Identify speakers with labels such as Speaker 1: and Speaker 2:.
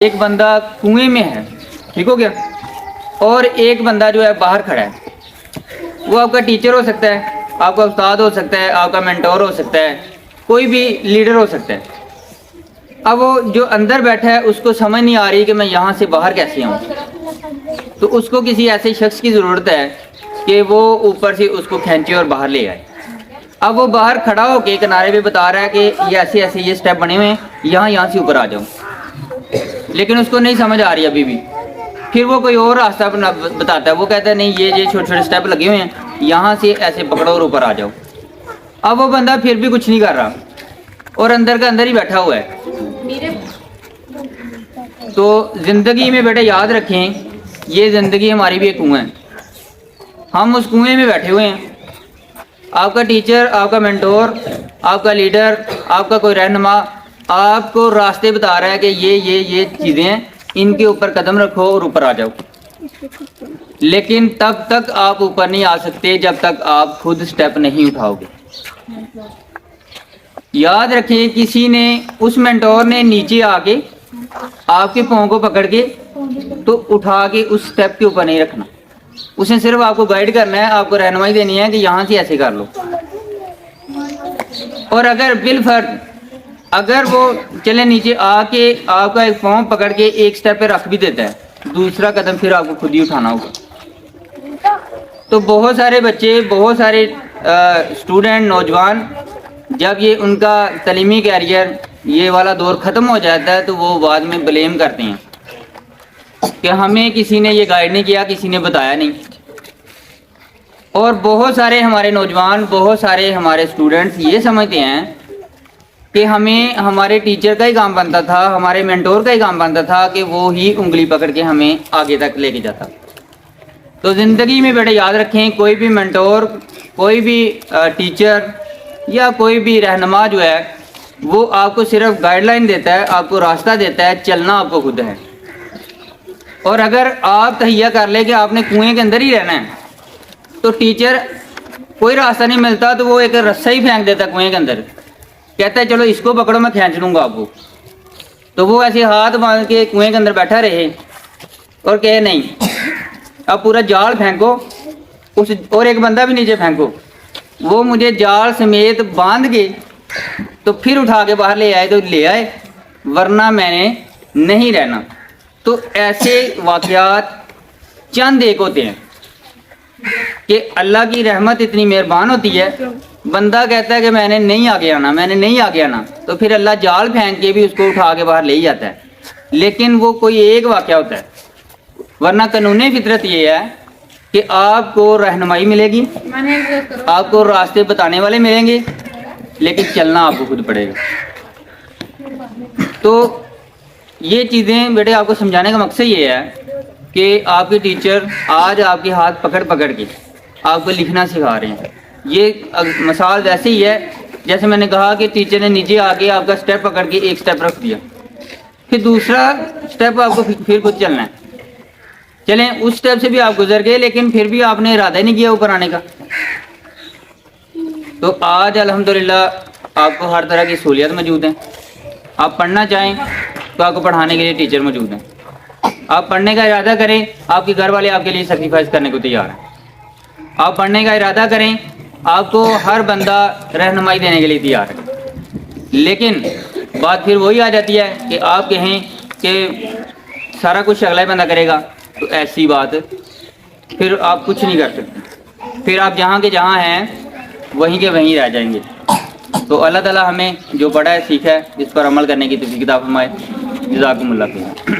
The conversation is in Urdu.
Speaker 1: ایک بندہ کنویں میں ہے، ٹھیک ہو گیا، اور ایک بندہ جو ہے باہر کھڑا ہے. وہ آپ کا ٹیچر ہو سکتا ہے، آپ کا استاد ہو سکتا ہے، آپ کا مینٹور ہو سکتا ہے، کوئی بھی لیڈر ہو سکتا ہے. اب وہ جو اندر بیٹھا ہے اس کو سمجھ نہیں آ رہی کہ میں یہاں سے باہر کیسے آؤں، تو اس کو کسی ایسے شخص کی ضرورت ہے کہ وہ اوپر سے اس کو کھینچے اور باہر لے آئے. اب وہ باہر کھڑا ہو کے کنارے پہ بتا رہا ہے کہ یہ ایسے ایسے یہ سٹیپ بنے ہوئے ہیں، یہاں سے اوپر آ جاؤ، لیکن اس کو نہیں سمجھ آ رہی ابھی بھی. پھر وہ کوئی اور راستہ بتاتا ہے، وہ کہتا ہے نہیں یہ چھوٹے چھوٹے سٹیپ لگے ہوئے ہیں، یہاں سے ایسے پکڑو اور اوپر آ جاؤ. اب وہ بندہ پھر بھی کچھ نہیں کر رہا اور اندر کا اندر ہی بیٹھا ہوا ہے. تو زندگی میں بیٹے یاد رکھیں، یہ زندگی ہماری بھی ایک کنواں ہے، ہم اس کنویں میں بیٹھے ہوئے ہیں. آپ کا ٹیچر، آپ کا مینٹور، آپ کا لیڈر، آپ کا کوئی رہنما آپ کو راستے بتا رہا ہے کہ یہ چیزیں ہیں، ان کے اوپر قدم رکھو اور اوپر آ جاؤ. لیکن تب تک آپ اوپر نہیں آ سکتے جب تک آپ خود سٹیپ نہیں اٹھاؤ گے. یاد رکھیں، کسی نے، اس مینٹور نے نیچے آ کے آپ کے پاؤں کو پکڑ کے تو اٹھا کے اس سٹیپ کے اوپر نہیں رکھنا. اس نے صرف آپ کو گائیڈ کرنا ہے، آپ کو رہنمائی دینی ہے کہ یہاں سے ایسے کر لو. اور اگر بالفرض اگر وہ چلے نیچے آ کے آپ کا ایک پاؤں پکڑ کے ایک سٹیپ پہ رکھ بھی دیتا ہے، دوسرا قدم پھر آپ کو خود ہی اٹھانا ہوگا. تو بہت سارے بچے، بہت سارے اسٹوڈنٹ، نوجوان، جب یہ ان کا تعلیمی کیریئر یہ والا دور ختم ہو جاتا ہے تو وہ بعد میں بلیم کرتے ہیں کہ ہمیں کسی نے یہ گائیڈ نہیں کیا، کسی نے بتایا نہیں. اور بہت سارے ہمارے نوجوان، بہت سارے ہمارے اسٹوڈنٹس یہ سمجھتے ہیں کہ ہمیں ہمارے ٹیچر کا ہی کام بنتا تھا، ہمارے مینٹور کا ہی کام بنتا تھا کہ وہ ہی انگلی پکڑ کے ہمیں آگے تک لے کے جاتا. تو زندگی میں بیٹے یاد رکھیں، کوئی بھی مینٹور، کوئی بھی ٹیچر یا کوئی بھی رہنما جو ہے وہ آپ کو صرف گائیڈ لائن دیتا ہے، آپ کو راستہ دیتا ہے، چلنا آپ کو خود ہے. اور اگر آپ تہیہ کر لیں کہ آپ نے کنویں کے اندر ہی رہنا ہے تو ٹیچر کوئی راستہ نہیں ملتا تو وہ ایک رسہ ہی پھینک دیتا کنویں کے اندر، کہتا ہے چلو اس کو پکڑو میں کھینچ لوں گا آپ کو. تو وہ ایسے ہاتھ باندھ کے کنویں کے اندر بیٹھا رہے اور کہے نہیں، اب پورا جال پھینکو، اور ایک بندہ بھی نیچے پھینکو، وہ مجھے جال سمیت باندھ کے تو پھر اٹھا کے باہر لے آئے تو لے آئے، ورنہ میں نے نہیں رہنا. تو ایسے واقعات چند ایک ہوتے ہیں کہ اللہ کی رحمت اتنی مہربان ہوتی ہے، بندہ کہتا ہے کہ میں نے نہیں آگے آنا، میں نے نہیں آگے آنا، تو پھر اللہ جال پھینک کے بھی اس کو اٹھا کے باہر لے ہی جاتا ہے. لیکن وہ کوئی ایک واقعہ ہوتا ہے، ورنہ قانون فطرت یہ ہے کہ آپ کو رہنمائی ملے گی، آپ کو راستے بتانے والے ملیں گے، لیکن چلنا آپ کو خود پڑے گا. تو یہ چیزیں بیٹے آپ کو سمجھانے کا مقصد یہ ہے کہ آپ کے ٹیچر آج آپ کے ہاتھ پکڑ پکڑ کے آپ کو لکھنا سکھا رہے ہیں. یہ مثال ویسے ہی ہے جیسے میں نے کہا کہ ٹیچر نے نیچے آ کے آپ کا سٹیپ پکڑ کے ایک سٹیپ رکھ دیا، پھر دوسرا سٹیپ آپ کو پھر خود چلنا ہے. چلیں اس سٹیپ سے بھی آپ گزر گئے، لیکن پھر بھی آپ نے ارادہ نہیں کیا اوپر آنے کا. تو آج الحمدللہ آپ کو ہر طرح کی سہولیات موجود ہیں. آپ پڑھنا چاہیں تو آپ کو پڑھانے کے لیے ٹیچر موجود ہیں. آپ پڑھنے کا ارادہ کریں، آپ کے گھر والے آپ کے لیے سیکریفائز کرنے کو تیار ہیں. آپ پڑھنے کا ارادہ کریں، آپ کو ہر بندہ رہنمائی دینے کے لیے تیار ہے. لیکن بات پھر وہی آ جاتی ہے کہ آپ کہیں کہ سارا کچھ اگلا ہی بندہ کرے گا، تو ایسی بات پھر آپ کچھ نہیں کر سکتے، پھر آپ جہاں کے جہاں ہیں وہیں کے وہیں رہ جائیں گے. تو اللہ تعالی ہمیں جو پڑھا ہے، سیکھا ہے، اس پر عمل کرنے کی توفیق عطا فرمائے. جزاکم اللہ خیر.